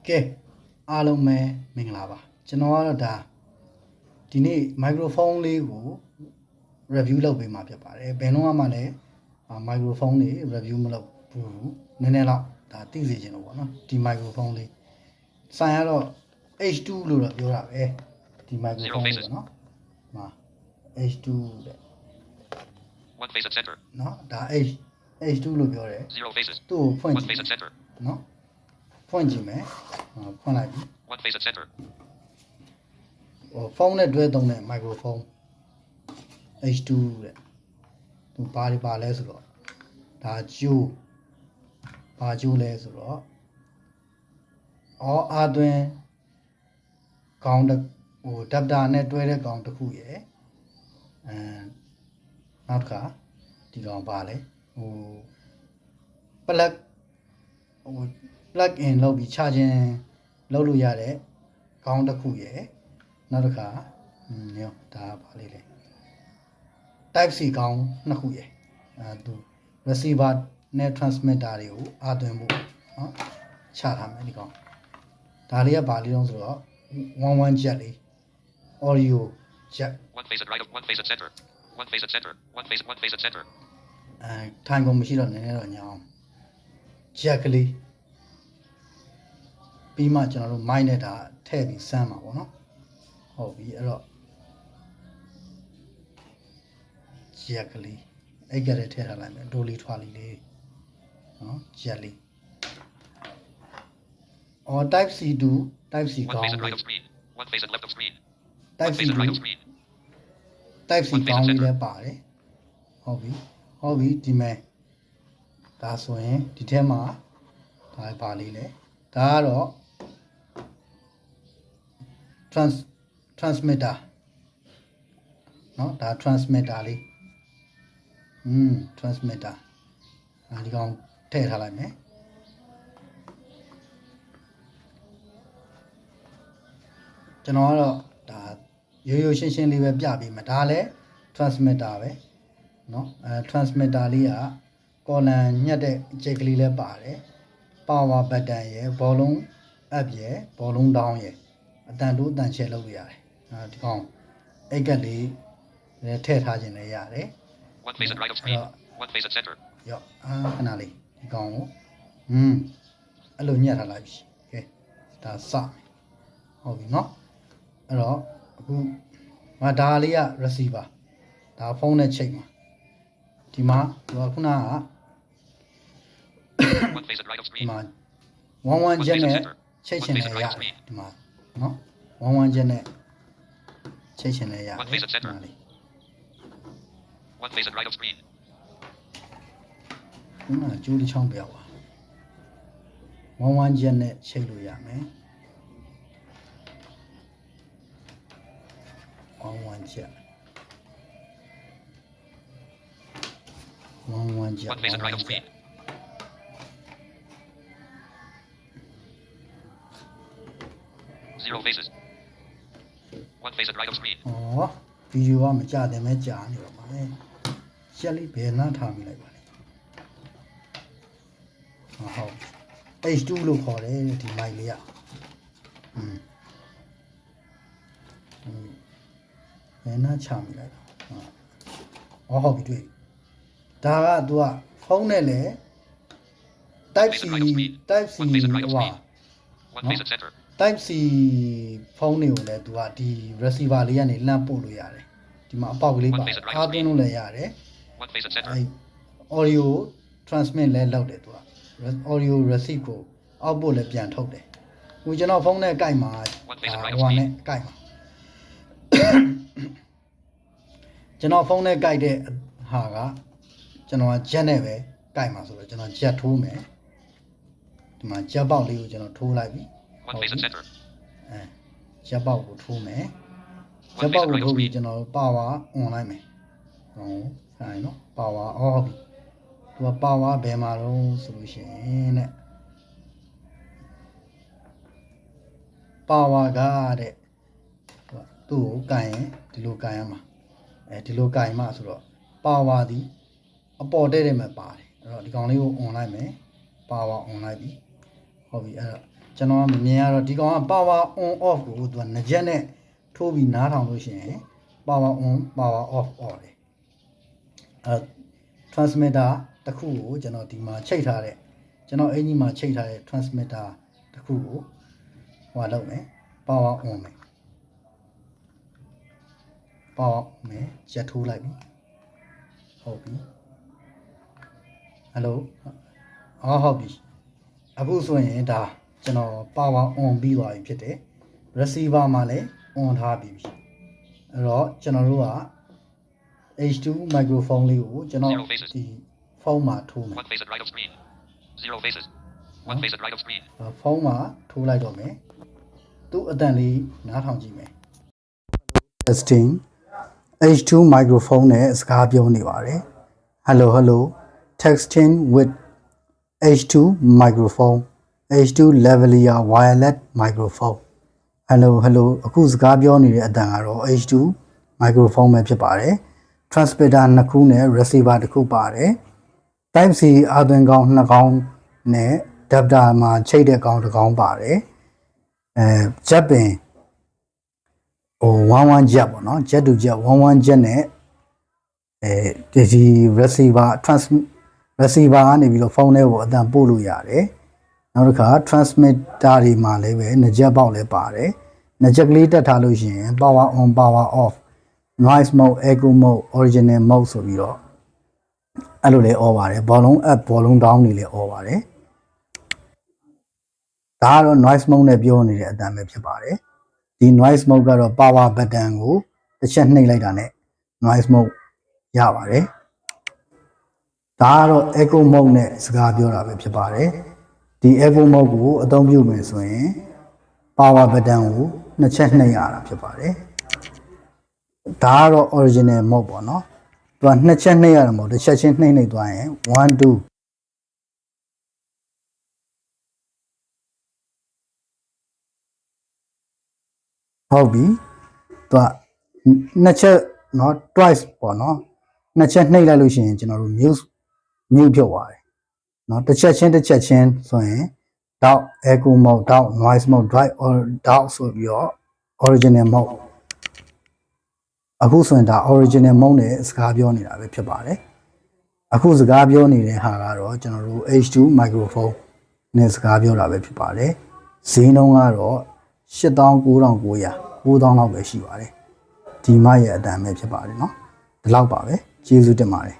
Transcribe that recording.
ကဲအားလုံးပဲမင်္ဂလာပါကျွန်တော်ကတော့ဒါဒီနေ့ microphone လေးကို review လုပ်ပေးမှာဖြစ်ပါတယ်ဘယ်တော့မှလည်း microphone တွေ review မလုပ်ဘူးနည်းနည်းတော့ဒါသိစေချင်လို့ပေါ့နော်ဒီ microphone လေးဆိုင်ကတော့ H2 လို့တော့ပြောတာပဲဒီ microphone လေးပေါ့နော်ဟာ H2 တဲ့ one face at center နော်ဒါ H2 လို့ပြောတယ် zero faces သူ့ကိုဖွင့် one ကြ face ည့် at center နော်ဖွင့်ကြည့်မယ်ဖွင့်လိုက်ပြီ one face at center ဖုန်းနဲ့တွဲသုံးတဲ့ microphone H2 တဲ့သူဘာတွေပါလဲဆိုတော့ဒါကျိုးဘာကျိုးလဲဆိုတော့အာသွင်းခေါင်းတစ်ဟို adapter နဲ့တွဲတဲ့ခေါင်းတစ်ခုရယ်နောက်တစ်ခါဒီကောင်ပါလဲဟို plug ဟို plug in လုပ်ပြီး charging လုပ်လို့ရတဲ့ခေါင်းတစ်ခုရယ်နောက်တစ်ခါညောဒါပါလေးလေ type C ကောင်းနှစ်ခုရယ်သူ receiver နဲ့ transmitter တွေကိုအားသွင်းဖို့နော်ချထားမယ်ဒီကောင်ဒါလေးကဘာလေးတုံးဆိုတော့11 jet လေး audio jet one face at right one face at center one face at center one face at center ထိုင်ကုန်မရှိတော့နည်းနည်းတော့ညောင်း jet ကလေးပြီးမှကျွန်တော်တို့ mic နဲ့ဒါထည့်ပြီးစမ်းမှာပေါ့နော်ဟုတ်ပြီအဲ့တော့ jet ကလေးအဲ့ကလေးထည့်ထားလိုက်မယ်ဒိုလေးထွားလေးလေးနော် jet လေးအော် type C to type C one ကောင်း face at right of screen one face at left of screen type one C face at to right of screen type C ကောင်းလေးလည်းပါတယ်ဟုတ်ပြီဒီမဲ့ဒါဆိုရင်ဒီထဲမှာဒါပါလေးလေဒါကတော့ transmitter เนาะဒါ transmitter လေးtransmitter ဒီကောင်ထည့်ထားလိုက်မယ်ကျွန်တော်ကတော့ဒါရိုးရှင်းလေးပဲပြပေးမှာဒါလည်း transmitter ပဲเนาะtransmitter လေးကကော်လန်ညှက်တဲ့ကြိတ်ကလေးလည်းပါတယ် power button ရယ် volume up ရယ် volume down ရယ်အတန်တိုးအတန်ချဲလုပ်လို့ရတယ်ဒီကောင်အိတ်ကလေးလည်းထည့်ထားခြင်းလည်းရတယ် one face at right of screen one face at center ရောခဏလေးဒီကောင်ကိုအဲ့လိုညှက်ထားလိုက်ပြီကဲဒါစဟုတ်ပြီเนาะအဲ့တော့အခုဒါလေးက receiver ဒါဖုန်းနဲ့ချိန်မှာဒီမှာခုနကone face at right of ဒီ screen မှာ11 jet နဲ့ချိန်ချင်လည်းရတယ်ဒီမှာเนาะ11 jet နဲ့ချိန်ချင်လည်းရတယ် one face at center one face at right of screen ခုနကကျိုးတစ်ချောင်းပြောက်ပါ11 jet နဲ့ချိန်လို့ရမယ်11 jet one face at right of screen zero faces one face at right of screen ဩဗီဒီယိုကမကြတယ်မဲကြာနေတော့ပါလေချက်လေးဘယ်နှထားမိလိုက်ပါလဲဟုတ် H2 လို့ခေါ်တယ်ဒီ mic လေးကဘယ်နှချမိလိုက်တော့ဟုတ်ပြီတွေ့ဒါကသူကဖုန်းနဲ့လေ type C ဟို one face at center type C ဖုန်းတွေကိုလည်းသူကဒီ receiver လေးကနေလှမ်းပို့လို့ရတယ်ဒီမှာအပေါက်ကလေးပါအားသွင်းလို့လည်းရတယ် one face at center audio transmit လည်းလုပ်တယ်သူက audio receive ကို output လည်းပြန်ထုတ်တယ်ဟိုကျွန်တော်ဖုန်းနဲ့ကိုက်မှာဟိုနဲ့ကိုက်မှာကျွန်တော်ဖုန်းနဲ့ကိုက်တဲ့ဟာကကျွန်တော်က jet နဲ့ပဲကိုက်မှာဆိုတော့ကျွန်တော် jet ထိုးမယ်ဒီမှာ jet ပေါက်လေးကိုကျွန်တော်ထိုးလိုက်ပြီone face at center jet ပေါက်ကိုထိုးမယ် jet ပေါက်ကိုထိုးပြီးကျွန်တော် power on လိုက်မယ်ဟုတ်ခိုင်းနော် power off ပြီသူက power ဘယ်မှာတော့ဆိုလို့ရှိရင်တဲ့ power ကတဲ့သူ့ကိုကင်ရင်ဒီလိုကင်ရမှာဒီလိုကင်မှဆိုတော့ power ဒီအပေါ်တဲ့မှာပါတယ်အဲ့တော့ဒီကောင်လေးကို on လိုက်မယ် power on လိုက်ပြီဟုတ်ပြီအဲ့တော့ ကျွန်တော်မြင်ရတော့ဒီကောင်က power on off ကိုသူကငကြက်နဲ့ထိုးပြီးနားထောင်လို့ရှိရင် power on power off အော်တယ်အဲ transmitter တစ်ခုကိုကျွန်တော်ဒီမှာချိတ်ထားတဲ့ကျွန်တော်အင်ကြီးမှာချိတ်ထားတဲ့ transmitter တစ်ခုကိုဟိုလုပ်မယ် power on မယ် power on မယ်ချက်ထိုးလိုက်ပြီဟုတ်ပြီ hello ဟုတ်ပြီအခုဆိုရင်ဒါကျွန်တော် power on ပြီးသွားပြီဖြစ်တယ် receiver မှာလည်း on ထားပြီးပြီအဲ့တော့ကျွန်တော်တို့က H2 microphone လေးကိုကျွန်တော်ဒီဖုန်းမှာထိုးမယ် One face at right of screen. 0 faces. One face at right of screen. ဖုန်းမှာထိုးလိုက်တော့မယ်သူ့အတန်လေးနားထောင်ကြည့်မယ် testing H2 microphone နဲ့စကားပြောနေပါတယ် hello texting with H2 microphone H2 lavalier wireless microphone hello အခုစကားပြောနေတဲ့အတန်ကတော့ H2 microphone ပဲဖြစ်ပါတယ် transmitter နှစ်ခုနဲ့ receiver တစ်ခုပါတယ် type C အသွင်ကောင်းနှစ်ကောင်းနဲ့ adapter မှာချိတ်တဲ့ကောင်းတစ်ကောင်းပါတယ်ဂျက်ပင်11 jet ပေါ့နော် jet to jet 11 jet နဲ့ဒီ receiver receiver ကနေပြီးတော့ဖုန်းထဲကိုအတန်ပို့လို့ရတယ်နောက်တစ်ခါ transmitter တွေမှာလည်းပဲနှစ်ချက်ပေါက်လည်းပါတယ်နှစ်ချက်ကလေးတက်ထားလို့ရှိရင် power on power off noise mode echo mode original mode ဆိုပြီးတော့အဲ့လိုလေးអော်ပါတယ် volume up volume down တွေလည်းអော်ပါတယ်ဒါကတော့ noise mode နဲ့ပြောနေတဲ့အတန်ပဲဖြစ်ပါတယ်ဒီ noise mode ကတော့ power button ကိုတစ်ချက်နှိပ်လိုက်တာနဲ့ noise mode ရပါတယ်ဒါကတော့ echo mode နဲ့စကားပြောတာပဲဖြစ်ပါတယ်ဒီ echo mode ကိုအသုံးပြုမယ်ဆိုရင် power button ကိုနှစ်ချက်နှိပ်ရတာဖြစ်ပါတယ်ဒါကတော့ original mode ပေါ့နော်သူကနှစ်ချက်နှိပ်ရတာမဟုတ်တစ်ချက်ချင်းနှိပ်သွားရင်1 2ဟုတ်ပြီသူကနှစ်ချက်เนาะ twice ပေါ့เนาะနှစ်ချက်နှိပ်လိုက်လို့ရှိရင်ကျွန်တော်တို့ mute ဖြစ်သွားတယ်เนาะတစ်ချက်ချင်းဆိုရင် dot echo mode dot noise mode drive or dot ဆိုပြီးတော့ original mode အခုဆိုရင်ဒါ original mode နဲ့စကားပြောနေတာပဲဖြစ်ပါတယ်အခုစကားပြောနေတဲ့ဟာကတော့ကျွန်တော်တို့ H2 microphone နဲ့စကားပြောတာပဲဖြစ်ပါတယ်ဈေးနှုန်းကတော့89,900 9000လောက်ပဲရှိပါတယ်ဒီမရဲ့အတန်ပဲဖြစ်ပါတယ်เนาะဒီလောက်ပါပဲကျေးဇူးတင်ပါတယ်